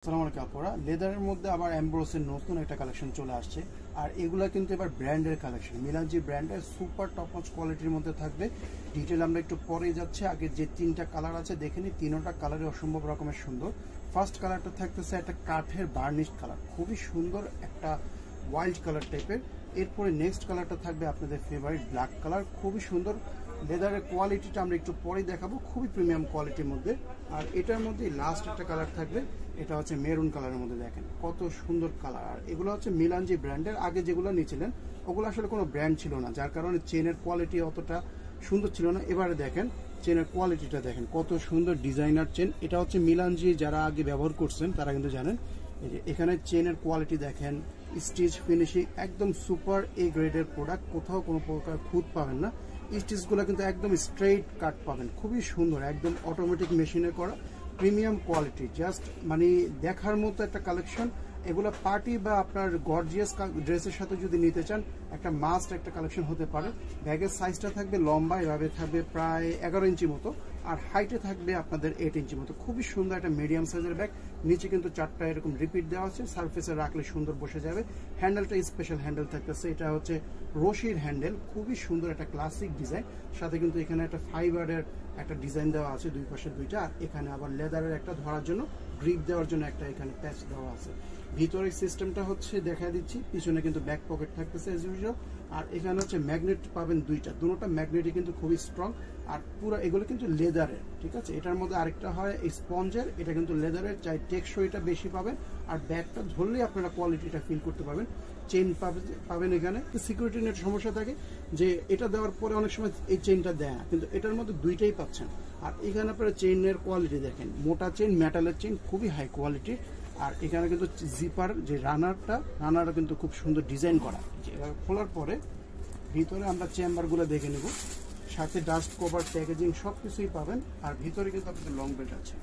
আসসালামু আলাইকুম আপুরা, লেদারের মধ্যে আবার এমব্রোসের নতুন একটা কালেকশন চলে আসছে। আর এগুলা কিন্তু এবার ব্র্যান্ডের কালেকশন, মিলানজি ব্র্যান্ডের সুপার টপ নচ কোয়ালিটির মধ্যে থাকবে। ডিটেল আমরা একটু পরেই যাচ্ছে, আগে যে তিনটা কালার আছে দেখে নিই। তিনটা কালারই অসম্ভব রকমের সুন্দর। ফার্স্ট কালারটা থাকতেছে একটা কাঠের বার্নিশ কালার, খুবই সুন্দর একটা ওয়াইল্ড কালার টাইপের। এরপরে নেক্সট কালারটা থাকবে আপনাদের ফেভারিট ব্ল্যাক কালার, খুবই সুন্দর। লেদারের কোয়ালিটিটা আমরা একটু পরেই দেখাবো, খুবই প্রিমিয়াম কোয়ালিটির মধ্যে। আর এটার মধ্যে লাস্ট একটা কালার থাকবে, এটা হচ্ছে মেরুন কালারের মধ্যে। দেখেন কত সুন্দর কালার। আর এগুলো হচ্ছে মিলানজি ব্র্যান্ডের। আগে যেগুলো নিয়েছিলেন ওগুলো আসলে কোনো ব্র্যান্ড ছিল না, যার কারণে চেনের কোয়ালিটি অতটা সুন্দর ছিল না। এবারে দেখেন চেনের কোয়ালিটিটা দেখেন, কত সুন্দর ডিজাইনার চেন। এটা হচ্ছে মিলানজি, যারা আগে ব্যবহার করছেন তারা কিন্তু জানেন। এই যে এখানে চেনের কোয়ালিটি দেখেন, স্টিচ ফিনিশিং একদম সুপার এ গ্রেডের প্রোডাক্ট, কোথাও কোনো প্রকার খুঁত পাবেন না। স্টিচগুলো কিন্তু একদম স্ট্রেইট কাট পাবেন, খুবই সুন্দর, একদম অটোমেটিক মেশিনে করা প্রিমিয়াম কোয়ালিটি। জাস্ট মানে দেখার মতো একটা কালেকশন। এগুলো পার্টি বা আপনার গর্জিয়াস ড্রেসের সাথে যদি নিতে চান, একটা মাস্ট একটা কালেকশন হতে পারে। ব্যাগের সাইজটা থাকবে লম্বা এভাবে থাকবে প্রায় 11 ইঞ্চি মতো, আর হাইটে থাকবে আপনাদের 8 ইঞ্চি মতো। খুবই সুন্দর একটা মিডিয়াম সাইজের ব্যাগ। নিচে কিন্তু চারটা এরকম রিপিট দেওয়া আছে, সারফেসে রাখলে সুন্দর বসে যাবে। হ্যান্ডেলটা স্পেশাল হ্যান্ডেল থাকতেছে, এটা হচ্ছে রশির হ্যান্ডেল, খুবই সুন্দর একটা ক্লাসিক ডিজাইন। সাথে কিন্তু এখানে একটা ফাইবারের একটা ডিজাইন দেওয়া আছে দুই পাশে দুইটা। আর এখানে আবার লেদারের একটা ধরার জন্য গ্রিপ দেওয়ার জন্য একটা এখানে প্যাচ দেওয়া আছে। ভিতরের সিস্টেমটা হচ্ছে দেখা দিচ্ছি, পিছনে কিন্তু ব্যাক পকেট থাকতেছে এজ ইউজুয়াল। আর এখানে হচ্ছে ম্যাগনেট পাবেন দুটো ম্যাগনেটই কিন্তু খুবই স্ট্রং। আর পুরো এগুলো কিন্তু লেদারের, ঠিক আছে। এটার মধ্যে আরেকটা হয় স্পঞ্জের, এটা কিন্তু লেদারের, চাই টেকসইটা বেশি পাবেন। আর ব্যাগটা ধরলেই আপনারা কোয়ালিটিটা ফিল করতে পারবেন। চেইন পাবেন এখানে। সিকিউরিটি নেট সমস্যা থাকে যে এটা দেওয়ার পরে অনেক সময় এই চেইনটা দেয় না, কিন্তু এটার মধ্যে দুইটাই পাচ্ছেন। আর এখানে আপনারা চেইনের কোয়ালিটি দেখেন, মোটা চেইন, মেটালের চেইন, খুবই হাই কোয়ালিটির। আর এখানে কিন্তু জিপার যে রানারটা কিন্তু খুব সুন্দর ডিজাইন করা। খোলার পরে ভিতরে আমরা চেম্বারগুলো দেখে নেব, সাথে ডাস্ট কভার, প্যাকেজিং সব কিছুই পাবেন। আর ভিতরে কিন্তু আপনাদের লং বেল্ট আছে।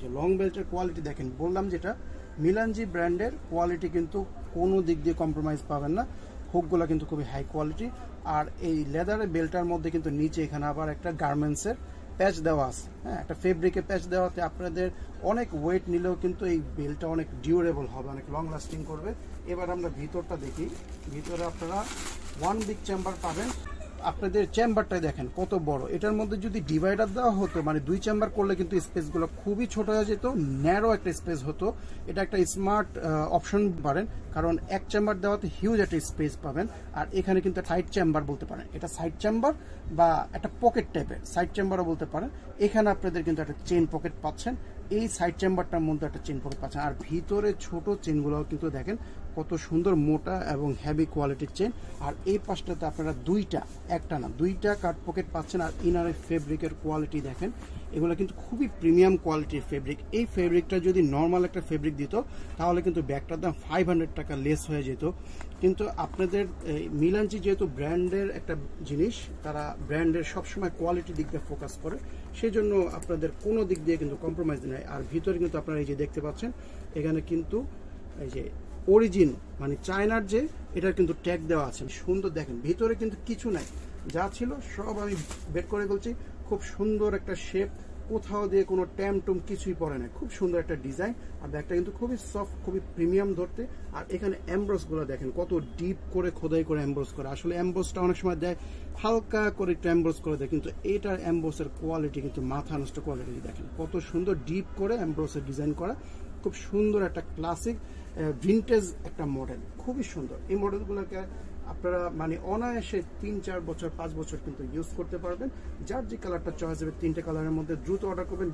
যে লং বেল্টের কোয়ালিটি দেখেন, বললাম যেটা মিলানজি ব্র্যান্ডের কোয়ালিটি কিন্তু কোনো দিক দিয়ে কম্প্রোমাইজ পাবেন না। হুকগুলো কিন্তু খুবই হাই কোয়ালিটি। আর এই লেদারের বেল্টার মধ্যে কিন্তু নিচে এখানে আবার একটা গার্মেন্টসের প্যাচ দেওয়া আছে। হ্যাঁ, একটা ফেব্রিকের প্যাচ দেওয়াতে আপনাদের অনেক ওয়েট নিলেও কিন্তু এই বেল্টটা অনেক ডিউরেবল হবে, অনেক লং লাস্টিং করবে। এবার আমরা ভিতরটা দেখি। ভিতরে আপনারা ওয়ান বিগ চেম্বার পাবেন। আপনাদের চেম্বারটাই দেখেন কত বড়। এটার মধ্যে যদি ডিভাইডার দেওয়া হতো, মানে দুই চেম্বার করলে কিন্তু স্পেসগুলো খুবই ছোট হয়ে যেত, ন্যারো একটা স্পেস হতো। এটা একটা স্মার্ট অপশন পারেন, কারণ এক চেম্বার দেওয়াতে হিউজ একটা স্পেস পাবেন। আর এখানে কিন্তু সাইড চেম্বার বলতে পারেন, এটা সাইড চেম্বার বা একটা পকেট টাইপের সাইড চেম্বারও বলতে পারেন। এখানে আপনাদের কিন্তু একটা চেইন পকেট পাচ্ছেন, এই সাইড চেম্বারটার মধ্যে একটা চেইন পকেট পাচ্ছেন। আর ভিতরে ছোট চেইনগুলো কিন্তু দেখেন কত সুন্দর, মোটা এবং হেভি কোয়ালিটির চেইন। আর এই পাশটাতে আপনারা একটা না দুইটা কাট পকেট পাচ্ছেন। আর ইনারের ফেব্রিকের কোয়ালিটি দেখেন, এগুলো কিন্তু খুবই প্রিমিয়াম কোয়ালিটির ফেব্রিক। এই ফেব্রিকটা যদি নর্মাল একটা ফেব্রিক দিত তাহলে কিন্তু ব্যাগটার দাম 500 টাকা লেস হয়ে যেত। কিন্তু আপনাদের মিলানজি যেহেতু ব্র্যান্ডের একটা জিনিস, তারা ব্র্যান্ডের সবসময় কোয়ালিটির দিক দিয়ে ফোকাস করে, সেই জন্য আপনাদের কোনো দিক দিয়ে কিন্তু কম্প্রোমাইজ নেই। আর ভিতরে কিন্তু আপনারা এই যে দেখতে পাচ্ছেন, এখানে কিন্তু এই যে অরিজিন মানে চায়নার যে, এটার কিন্তু ট্যাগ দেওয়া আছে। সুন্দর দেখেন, ভিতরে কিন্তু কিছু নাই, যা ছিল সব আমি বের করে বলছি। খুব সুন্দর একটা শেপ, কোথাও দিয়ে কোনো ট্যাম কিছুই পড়ে না, খুব সুন্দর একটা ডিজাইন। আর ব্যাগটা কিন্তু খুবই সফট, খুবই প্রিমিয়াম ধরতে। আর এখানে এমব্রসগুলো দেখেন কত ডিপ করে খোদাই করে এমব্রস করে। আসলে এমব্রসটা অনেক সময় দেয় হালকা করে একটু এমব্রস করে দেয়, কিন্তু এটার এমব্রসের কোয়ালিটি কিন্তু মাথা নষ্ট কোয়ালিটি। দেখেন কত সুন্দর ডিপ করে এমব্রসের ডিজাইন করা, খুব সুন্দর একটা ক্লাসিক ভিনটেজ একটা মডেল, খুবই সুন্দর। এই মডেলগুলোকে আপনারা মানে অনায়াসে 3-4 বছর 5 বছর কিন্তু ইউজ করতে পারবেন। যার যে কালারটা চয়েস হবে, 3টে কালারের মধ্যে দ্রুত অর্ডার করবেন।